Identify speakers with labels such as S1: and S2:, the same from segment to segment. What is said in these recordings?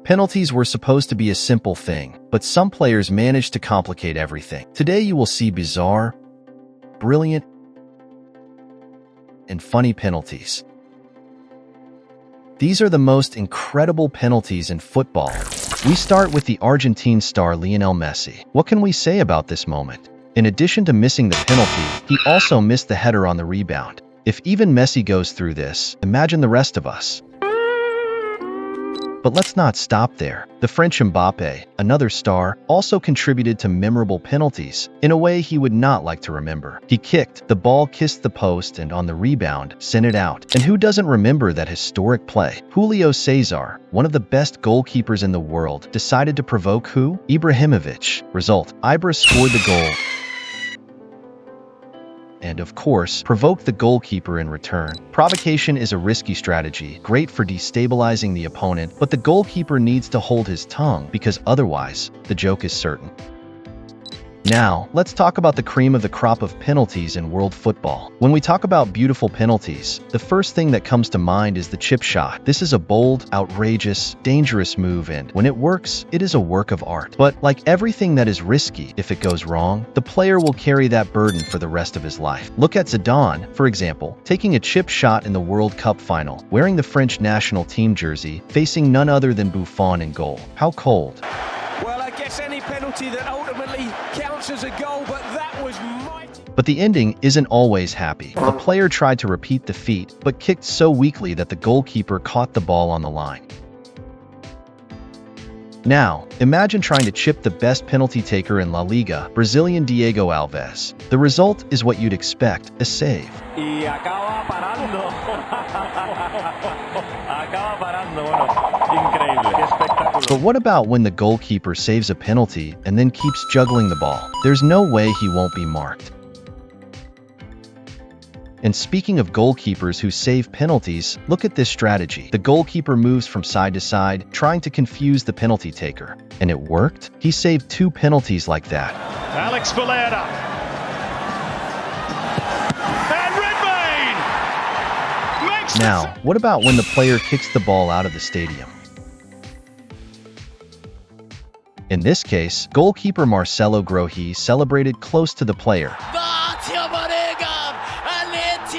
S1: Penalties were supposed to be a simple thing, but some players managed to complicate everything. Today you will see bizarre, brilliant, and funny penalties. These are the most incredible penalties in football. We start with the Argentine star Lionel Messi. What can we say about this moment? In addition to missing the penalty, he also missed the header on the rebound. If even Messi goes through this, imagine the rest of us. But let's not stop there. The French Mbappé, another star, also contributed to memorable penalties in a way he would not like to remember. He kicked, the ball kissed the post, and on the rebound, sent it out. And who doesn't remember that historic play? Julio Cesar, one of the best goalkeepers in the world, decided to provoke who? Ibrahimovic. Result: Ibra scored the goal, and of course, provoke the goalkeeper in return. Provocation is a risky strategy, great for destabilizing the opponent, but the goalkeeper needs to hold his tongue because otherwise, the joke is certain. Now, let's talk about the cream of the crop of penalties in world football. When we talk about beautiful penalties, the first thing that comes to mind is the chip shot. This is a bold, outrageous, dangerous move, and when it works, it is a work of art. But like everything that is risky, if it goes wrong, the player will carry that burden for the rest of his life. Look at Zidane, for example, taking a chip shot in the World Cup final, wearing the French national team jersey, facing none other than Buffon in goal. How cold.
S2: Well, I guess any penalty that ultimately counts as a goal, but that was mighty.
S1: But the ending isn't always happy. A player tried to repeat the feat, but kicked so weakly that the goalkeeper caught the ball on the line. Now, imagine trying to chip the best penalty taker in La Liga, Brazilian Diego Alves. The result is what you'd expect, a save.
S2: Y acaba parando. Acaba parando. Bueno, increíble. Qué espectáculo.
S1: But what about when the goalkeeper saves a penalty and then keeps juggling the ball? There's no way he won't be marked. And speaking of goalkeepers who save penalties, look at this strategy. The goalkeeper moves from side to side, trying to confuse the penalty taker. And it worked? He saved 2 penalties like that.
S3: Alex Valera. And Redmayne makes
S1: Now, what about when the player kicks the ball out of the stadium? In this case, goalkeeper Marcelo Grohi celebrated close to the player.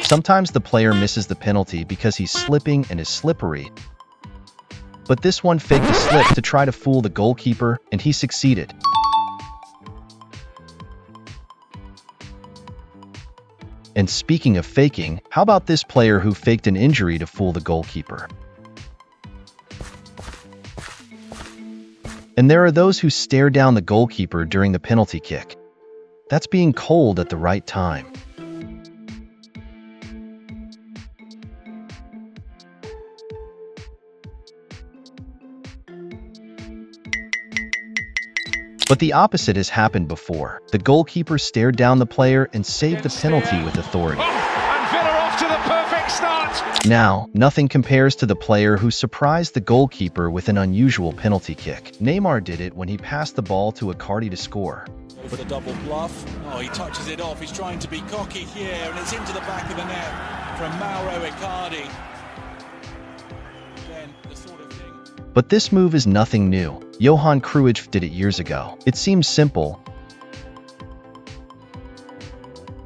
S1: Sometimes the player misses the penalty because he's slipping and is slippery. But this one faked a slip to try to fool the goalkeeper, and he succeeded. And speaking of faking, how about this player who faked an injury to fool the goalkeeper? And there are those who stare down the goalkeeper during the penalty kick. That's being cold at the right time. But the opposite has happened before. The goalkeeper stared down the player and saved the penalty with authority.
S3: and Villa off to the perfect start.
S1: Now, nothing compares to the player who surprised the goalkeeper with an unusual penalty kick. Neymar did it when he passed the ball to Icardi to score.
S4: For the double bluff. Oh, he touches it off. He's trying to be cocky here, and it's into the back of the net from Mauro Icardi. Again, the sort of thing.
S1: But this move is nothing new. Johan Cruyff did it years ago. It seems simple,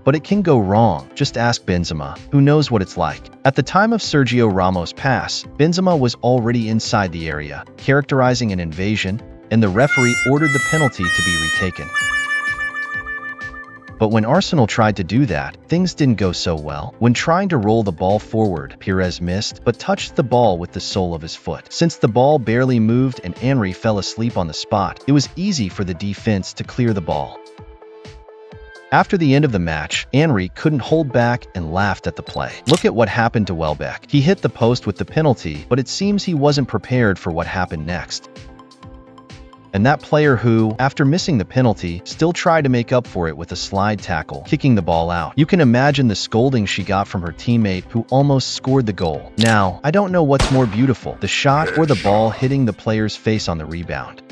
S1: but it can go wrong. Just ask Benzema, who knows what it's like. At the time of Sergio Ramos' pass, Benzema was already inside the area, characterizing an invasion, and the referee ordered the penalty to be retaken. But when Arsenal tried to do that, things didn't go so well. When trying to roll the ball forward, Pires missed, but touched the ball with the sole of his foot. Since the ball barely moved and Henry fell asleep on the spot, it was easy for the defense to clear the ball. After the end of the match, Henry couldn't hold back and laughed at the play. Look at what happened to Welbeck. He hit the post with the penalty, but it seems he wasn't prepared for what happened next. And that player who, after missing the penalty, still tried to make up for it with a slide tackle, kicking the ball out. You can imagine the scolding she got from her teammate who almost scored the goal. Now, I don't know what's more beautiful, the shot or the ball hitting the player's face on the rebound.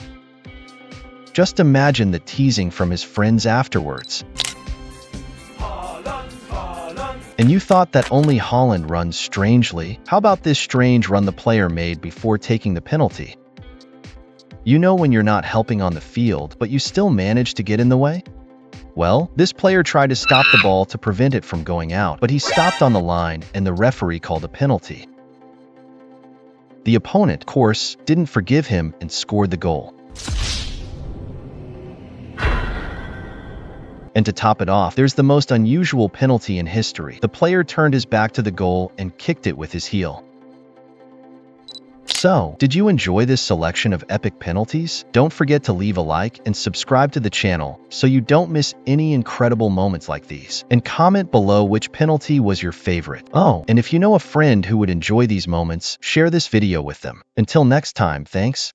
S1: Just imagine the teasing from his friends afterwards. And you thought that only Haaland runs strangely? How about this strange run the player made before taking the penalty? You know when you're not helping on the field, but you still manage to get in the way? Well, this player tried to stop the ball to prevent it from going out, but he stopped on the line and the referee called a penalty. The opponent, of course, didn't forgive him and scored the goal. And to top it off, there's the most unusual penalty in history. The player turned his back to the goal and kicked it with his heel. So, did you enjoy this selection of epic penalties? Don't forget to leave a like and subscribe to the channel so you don't miss any incredible moments like these. And comment below which penalty was your favorite. Oh, and if you know a friend who would enjoy these moments, share this video with them. Until next time, thanks.